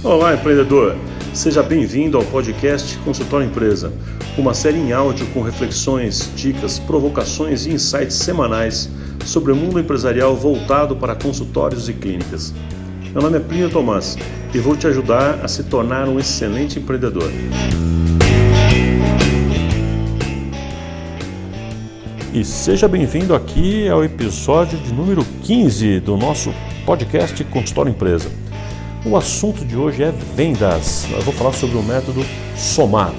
Olá, empreendedor! Seja bem-vindo ao podcast Consultório Empresa, uma série em áudio com reflexões, dicas, provocações e insights semanais sobre o mundo empresarial voltado para consultórios e clínicas. Meu nome é Plínio Tomás e vou te ajudar a se tornar um excelente empreendedor. E seja bem-vindo aqui ao episódio de número 15 do nosso podcast Consultório Empresa. O assunto de hoje é vendas. Eu vou falar sobre o método SOMAR.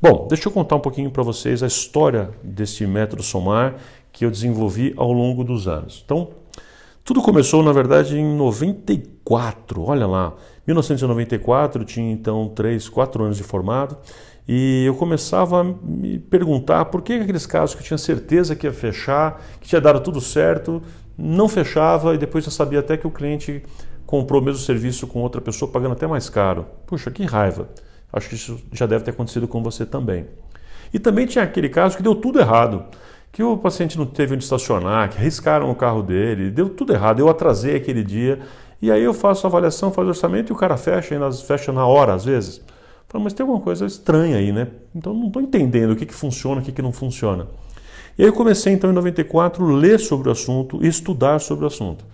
Bom, deixa eu contar um pouquinho para vocês a história desse método SOMAR que eu desenvolvi ao longo dos anos. Então, tudo começou, na verdade, em 94. Olha lá, 1994, eu tinha então 4 anos de formado. E eu começava a me perguntar por que aqueles casos que eu tinha certeza que ia fechar, que tinha dado tudo certo, não fechava e depois eu sabia até que o cliente comprou o mesmo serviço com outra pessoa pagando até mais caro. Puxa, que raiva. Acho que isso já deve ter acontecido com você também. E também tinha aquele caso que deu tudo errado, que o paciente não teve onde estacionar, que arriscaram o carro dele, deu tudo errado, eu atrasei aquele dia e aí eu faço a avaliação, faço o orçamento e o cara fecha na hora às vezes. Mas tem alguma coisa estranha aí, né? Então não estou entendendo o que funciona, o que não funciona. E aí eu comecei então em 94 a ler sobre o assunto e estudar sobre o assunto.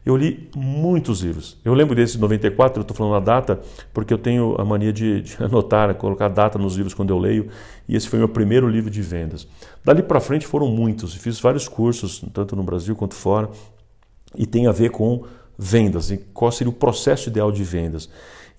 Eu li muitos livros. Eu lembro desse de 94, eu estou falando a data, porque eu tenho a mania de anotar, colocar data nos livros quando eu leio, e esse foi meu primeiro livro de vendas. Dali para frente foram muitos, fiz vários cursos, tanto no Brasil quanto fora, e tem a ver com vendas, e qual seria o processo ideal de vendas.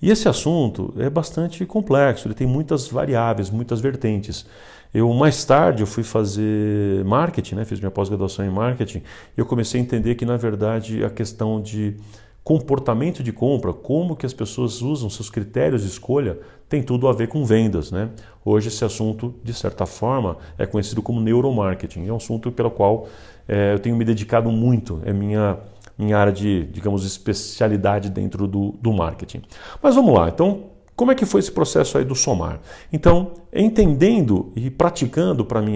E esse assunto é bastante complexo, ele tem muitas variáveis, muitas vertentes. Mais tarde eu fui fazer marketing, né? Fiz minha pós-graduação em marketing, e eu comecei a entender que, na verdade, a questão de comportamento de compra, como que as pessoas usam seus critérios de escolha, tem tudo a ver com vendas, né? Hoje esse assunto, de certa forma, é conhecido como neuromarketing, é um assunto pelo qual eu tenho me dedicado muito, é minha área de, digamos, especialidade dentro do marketing. Mas vamos lá, então, como é que foi esse processo aí do SOMAR? Então, entendendo e praticando para mim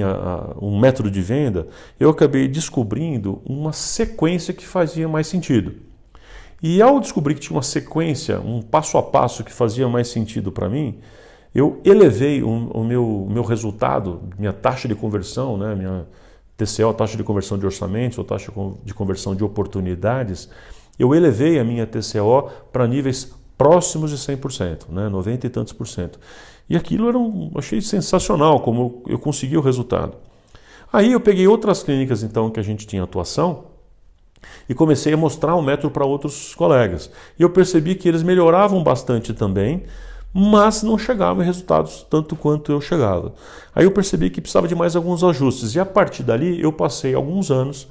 um método de venda, eu acabei descobrindo uma sequência que fazia mais sentido. E ao descobrir que tinha uma sequência, um passo a passo que fazia mais sentido para mim, eu elevei o meu resultado, minha taxa de conversão, né, minha TCO, taxa de conversão de orçamentos, ou taxa de conversão de oportunidades, eu elevei a minha TCO para níveis próximos de 100%, né, 90 e tantos por cento. E aquilo achei sensacional, como eu consegui o resultado. Aí eu peguei outras clínicas então que a gente tinha atuação e comecei a mostrar o método para outros colegas. E eu percebi que eles melhoravam bastante também, mas não chegavam em resultados tanto quanto eu chegava. Aí eu percebi que precisava de mais alguns ajustes, e a partir dali eu passei alguns anos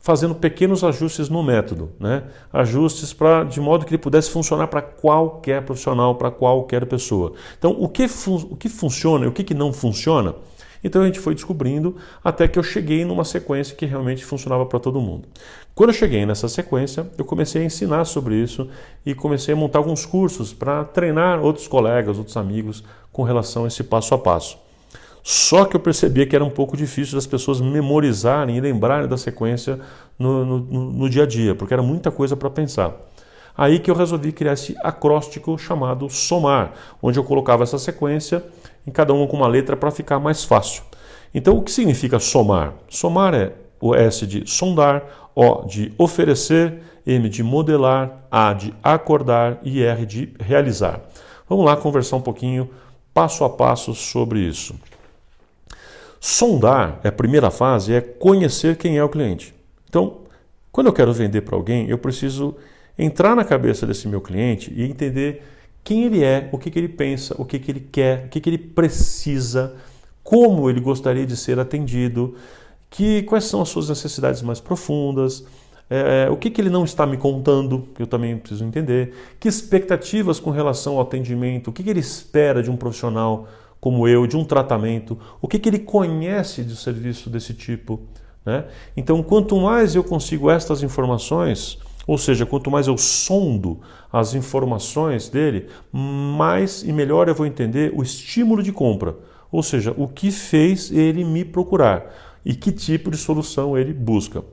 fazendo pequenos ajustes no método, né? Ajustes de modo que ele pudesse funcionar para qualquer profissional, para qualquer pessoa. Então, o que funciona e o que não funciona? Então a gente foi descobrindo até que eu cheguei numa sequência que realmente funcionava para todo mundo. Quando eu cheguei nessa sequência, eu comecei a ensinar sobre isso e comecei a montar alguns cursos para treinar outros colegas, outros amigos com relação a esse passo a passo. Só que eu percebia que era um pouco difícil das pessoas memorizarem e lembrarem da sequência no dia a dia, porque era muita coisa para pensar. Aí que eu resolvi criar esse acróstico chamado SOMAR, onde eu colocava essa sequência em cada uma com uma letra para ficar mais fácil. Então, o que significa SOMAR? SOMAR é o S de sondar, O de oferecer, M de modelar, A de acordar e R de realizar. Vamos lá conversar um pouquinho, passo a passo, sobre isso. Sondar, a primeira fase, é conhecer quem é o cliente. Então, quando eu quero vender para alguém, eu preciso entrar na cabeça desse meu cliente e entender quem ele é, o que ele pensa, o que ele quer, o que ele precisa, como ele gostaria de ser atendido, quais são as suas necessidades mais profundas, o que ele não está me contando, que eu também preciso entender, que expectativas com relação ao atendimento, o que ele espera de um profissional como eu, de um tratamento, o que ele conhece de serviço desse tipo, né? Então, quanto mais eu consigo estas informações, ou seja, quanto mais eu sondo as informações dele, mais e melhor eu vou entender o estímulo de compra, ou seja, o que fez ele me procurar e que tipo de solução ele busca.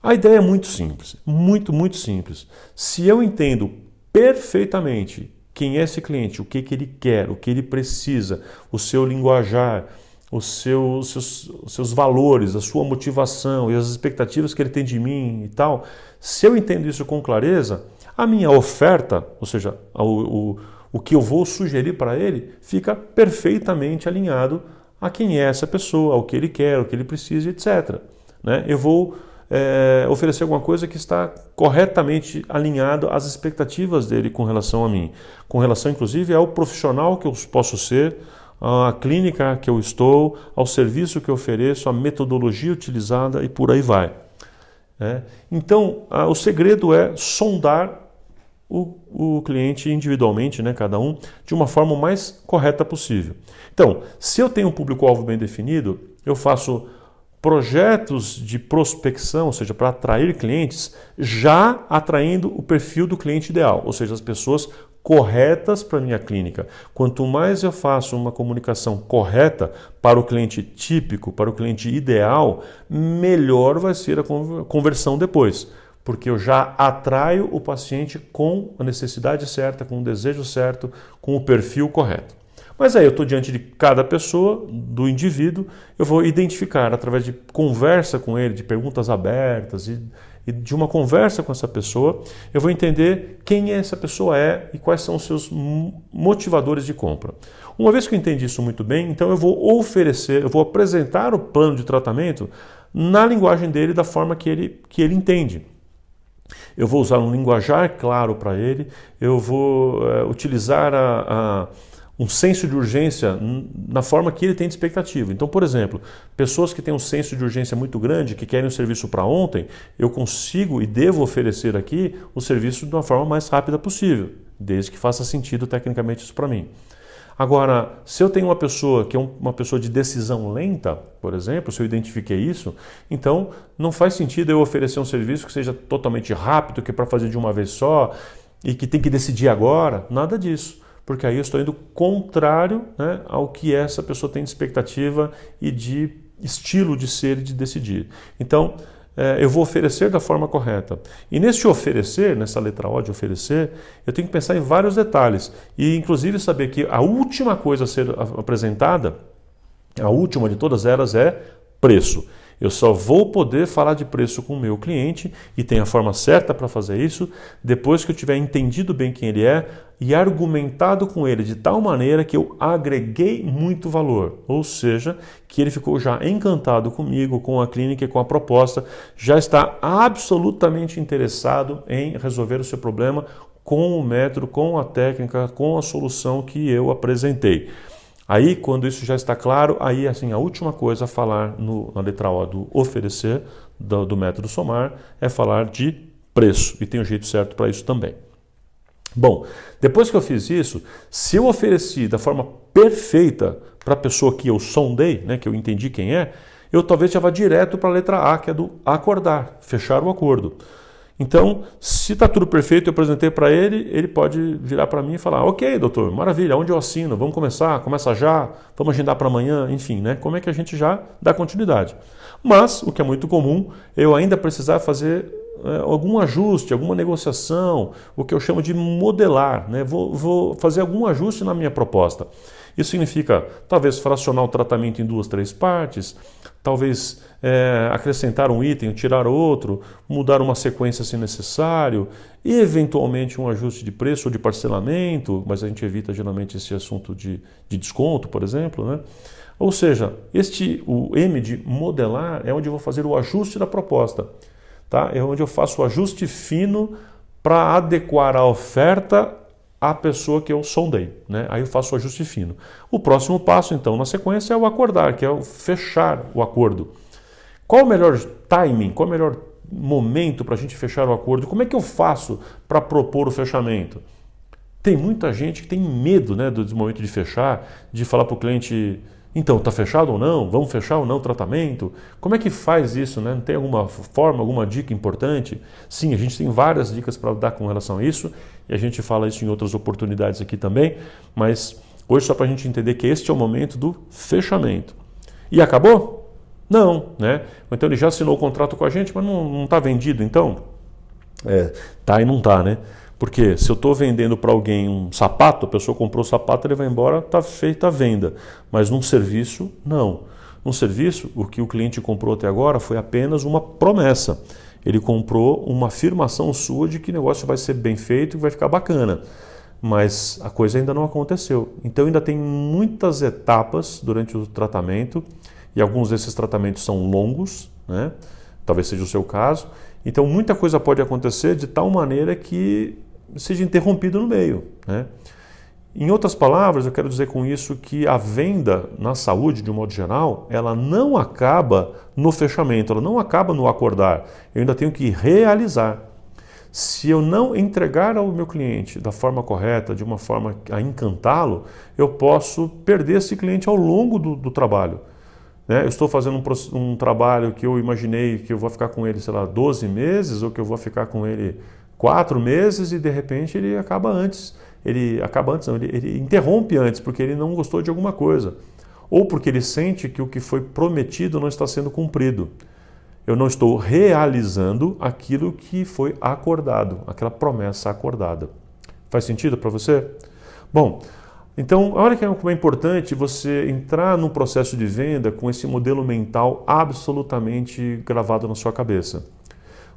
A ideia é muito simples, muito simples. Se eu entendo perfeitamente quem é esse cliente, o que ele quer, o que ele precisa, o seu linguajar, os seus valores, a sua motivação e as expectativas que ele tem de mim e tal, se eu entendo isso com clareza, a minha oferta, ou seja, o que eu vou sugerir para ele, fica perfeitamente alinhado a quem é essa pessoa, ao que ele quer, ao que ele precisa, etc. Né? Eu vou oferecer alguma coisa que está corretamente alinhado às expectativas dele com relação a mim, com relação inclusive ao profissional que eu posso ser, à clínica que eu estou, ao serviço que eu ofereço, à metodologia utilizada e por aí vai. Então, o segredo é sondar o cliente individualmente, né, cada um, de uma forma o mais correta possível. Então, se eu tenho um público-alvo bem definido, eu faço projetos de prospecção, ou seja, para atrair clientes, já atraindo o perfil do cliente ideal, ou seja, as pessoas corretas para a minha clínica. Quanto mais eu faço uma comunicação correta para o cliente típico, para o cliente ideal, melhor vai ser a conversão depois, porque eu já atraio o paciente com a necessidade certa, com o desejo certo, com o perfil correto. Mas aí eu estou diante de cada pessoa, do indivíduo, eu vou identificar através de conversa com ele, de perguntas abertas e de uma conversa com essa pessoa, eu vou entender quem essa pessoa é e quais são os seus motivadores de compra. Uma vez que eu entendi isso muito bem, então eu vou apresentar o plano de tratamento na linguagem dele, da forma que ele entende. Eu vou usar um linguajar claro para ele, eu vou utilizar um senso de urgência na forma que ele tem de expectativa. Então, por exemplo, pessoas que têm um senso de urgência muito grande, que querem um serviço para ontem, eu consigo e devo oferecer aqui o serviço de uma forma mais rápida possível, desde que faça sentido tecnicamente isso para mim. Agora, se eu tenho uma pessoa que é uma pessoa de decisão lenta, por exemplo, se eu identifiquei isso, então não faz sentido eu oferecer um serviço que seja totalmente rápido, que é para fazer de uma vez só e que tem que decidir agora, nada disso. Porque aí eu estou indo contrário, né, ao que essa pessoa tem de expectativa e de estilo de ser e de decidir. Então, eu vou oferecer da forma correta. E nesse oferecer, nessa letra O de oferecer, eu tenho que pensar em vários detalhes. E inclusive saber que a última coisa a ser apresentada, a última de todas elas é preço. Eu só vou poder falar de preço com o meu cliente, e tem a forma certa para fazer isso, depois que eu tiver entendido bem quem ele é e argumentado com ele de tal maneira que eu agreguei muito valor. Ou seja, que ele ficou já encantado comigo, com a clínica e com a proposta, já está absolutamente interessado em resolver o seu problema com o método, com a técnica, com a solução que eu apresentei. Aí, quando isso já está claro, aí assim, a última coisa a falar na letra O do oferecer, do método SOMAR, é falar de preço. E tem um jeito certo para isso também. Bom, depois que eu fiz isso, se eu ofereci da forma perfeita para a pessoa que eu sondei, né, que eu entendi quem é, eu talvez já vá direto para a letra A, que é do acordar, fechar o acordo. Então, se está tudo perfeito, eu apresentei para ele, ele pode virar para mim e falar: ok, doutor, maravilha, onde eu assino? Vamos começar? Começa já? Vamos agendar para amanhã? Enfim, né? Como é que a gente já dá continuidade? Mas, o que é muito comum, eu ainda precisar fazer algum ajuste, alguma negociação, o que eu chamo de modelar, né? Vou fazer algum ajuste na minha proposta. Isso significa, talvez, fracionar o tratamento em 2, 3 partes, talvez acrescentar um item, tirar outro, mudar uma sequência se necessário, e eventualmente um ajuste de preço ou de parcelamento, mas a gente evita geralmente esse assunto de desconto, por exemplo, né? Ou seja, o M de modelar é onde eu vou fazer o ajuste da proposta, tá? É onde eu faço o ajuste fino para adequar a oferta à pessoa que eu sondei, né? Aí eu faço o ajuste fino. O próximo passo, então, na sequência, é o acordar, que é o fechar o acordo. Qual o melhor timing, qual o melhor momento para a gente fechar o acordo? Como é que eu faço para propor o fechamento? Tem muita gente que tem medo, né, do momento de fechar, de falar para o cliente: então, está fechado ou não? Vamos fechar ou não o tratamento? Como é que faz isso, né? Não tem alguma forma, alguma dica importante? Sim, a gente tem várias dicas para dar com relação a isso, e a gente fala isso em outras oportunidades aqui também, mas hoje só para a gente entender que este é o momento do fechamento. E acabou? Não, né? Ou então ele já assinou o contrato com a gente, mas não está vendido, então? Tá e não tá, né? Porque se eu estou vendendo para alguém um sapato, a pessoa comprou o sapato, ele vai embora, está feita a venda. Mas num serviço, não. Num serviço, o que o cliente comprou até agora foi apenas uma promessa. Ele comprou uma afirmação sua de que o negócio vai ser bem feito e vai ficar bacana. Mas a coisa ainda não aconteceu. Então ainda tem muitas etapas durante o tratamento, e alguns desses tratamentos são longos, né? Talvez seja o seu caso. Então muita coisa pode acontecer de tal maneira que seja interrompido no meio, né? Em outras palavras, eu quero dizer com isso que a venda na saúde, de um modo geral, ela não acaba no fechamento, ela não acaba no acordar. Eu ainda tenho que realizar. Se eu não entregar ao meu cliente da forma correta, de uma forma a encantá-lo, eu posso perder esse cliente ao longo do trabalho. Né? Eu estou fazendo um trabalho que eu imaginei que eu vou ficar com ele, sei lá, 12 meses, ou que eu vou ficar com ele 4 meses, e de repente ele acaba antes. Ele interrompe antes, porque ele não gostou de alguma coisa. Ou porque ele sente que o que foi prometido não está sendo cumprido. Eu não estou realizando aquilo que foi acordado, aquela promessa acordada. Faz sentido para você? Bom, então, olha que é importante você entrar num processo de venda com esse modelo mental absolutamente gravado na sua cabeça.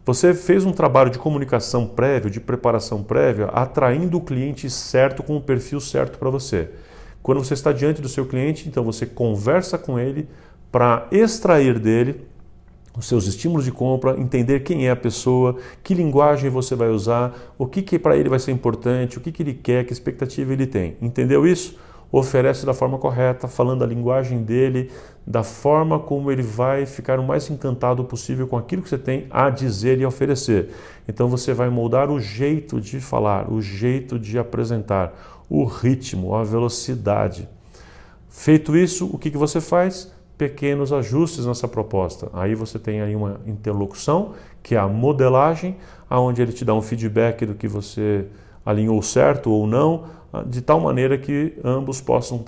Você fez um trabalho de comunicação prévio, de preparação prévia, atraindo o cliente certo com o perfil certo para você. Quando você está diante do seu cliente, então você conversa com ele para extrair dele os seus estímulos de compra, entender quem é a pessoa, que linguagem você vai usar, o que para ele vai ser importante, o que ele quer, que expectativa ele tem. Entendeu isso? Oferece da forma correta, falando a linguagem dele, da forma como ele vai ficar o mais encantado possível com aquilo que você tem a dizer e a oferecer. Então você vai moldar o jeito de falar, o jeito de apresentar, o ritmo, a velocidade. Feito isso, o que você faz? Pequenos ajustes nessa proposta. Aí você tem aí uma interlocução, que é a modelagem, onde ele te dá um feedback do que você alinhou certo ou não, de tal maneira que ambos possam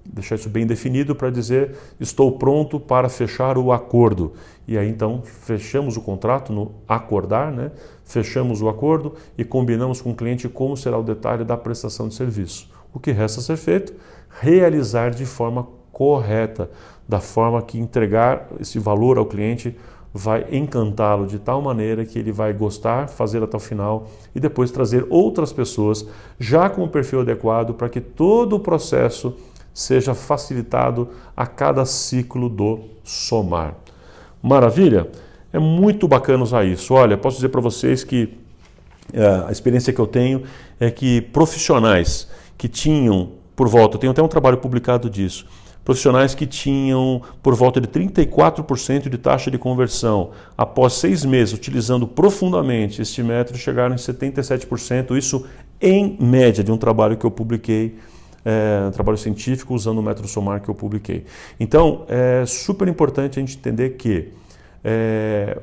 deixar isso bem definido para dizer: estou pronto para fechar o acordo. E aí então fechamos o contrato no acordar, né? Fechamos o acordo e combinamos com o cliente como será o detalhe da prestação de serviço. O que resta ser feito? Realizar de forma correta, da forma que entregar esse valor ao cliente vai encantá-lo de tal maneira que ele vai gostar, fazer até o final e depois trazer outras pessoas já com o perfil adequado para que todo o processo seja facilitado a cada ciclo do somar. Maravilha? É muito bacana usar isso. Olha, posso dizer para vocês que a experiência que eu tenho é que profissionais que tinham por volta, eu tenho até um trabalho publicado disso, profissionais que tinham por volta de 34% de taxa de conversão, após 6 meses utilizando profundamente este método, chegaram em 77%, isso em média de um trabalho que eu publiquei, um trabalho científico usando o método SOMAR que eu publiquei. Então, é super importante a gente entender que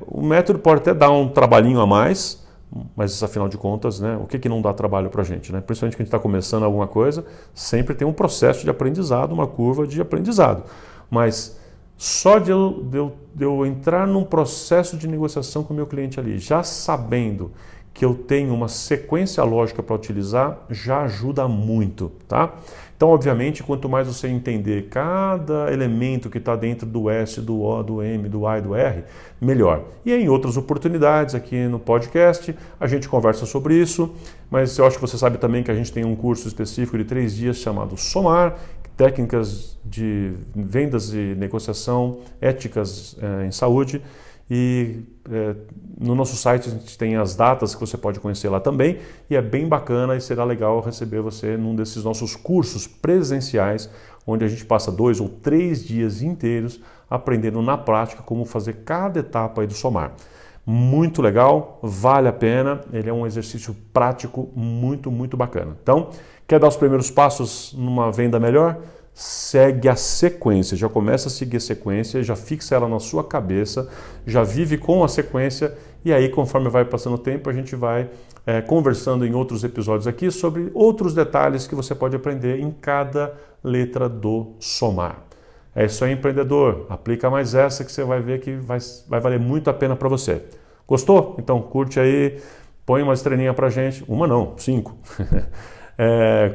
o método pode até dar um trabalhinho a mais, mas afinal de contas, né, o que não dá trabalho para a gente? Né? Principalmente quando a gente está começando alguma coisa, sempre tem um processo de aprendizado, uma curva de aprendizado. Mas só de eu entrar num processo de negociação com o meu cliente ali, já sabendo que eu tenho uma sequência lógica para utilizar, já ajuda muito, tá? Então, obviamente, quanto mais você entender cada elemento que está dentro do S, do O, do M, do A e do R, melhor. E em outras oportunidades aqui no podcast, a gente conversa sobre isso, mas eu acho que você sabe também que a gente tem um curso específico de 3 dias chamado SOMAR, técnicas de vendas e negociação éticas em saúde. E no nosso site a gente tem as datas que você pode conhecer lá também, e é bem bacana e será legal receber você num desses nossos cursos presenciais, onde a gente passa 2 ou 3 dias inteiros aprendendo na prática como fazer cada etapa aí do SOMAR. Muito legal, vale a pena, ele é um exercício prático muito, muito bacana. Então, quer dar os primeiros passos numa venda melhor? Segue a sequência, já começa a seguir a sequência, já fixa ela na sua cabeça, já vive com a sequência e aí conforme vai passando o tempo a gente vai conversando em outros episódios aqui sobre outros detalhes que você pode aprender em cada letra do SOMAR. É isso aí, empreendedor. Aplica mais essa que você vai ver que vai valer muito a pena para você. Gostou? Então curte aí, põe uma estrelinha pra gente. Uma não, 5.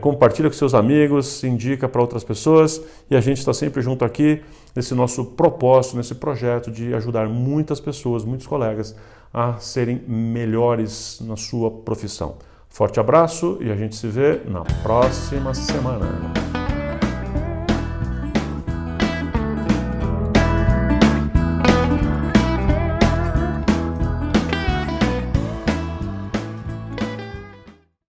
Compartilha com seus amigos, indica para outras pessoas e a gente está sempre junto aqui nesse nosso propósito, nesse projeto de ajudar muitas pessoas, muitos colegas a serem melhores na sua profissão. Forte abraço e a gente se vê na próxima semana.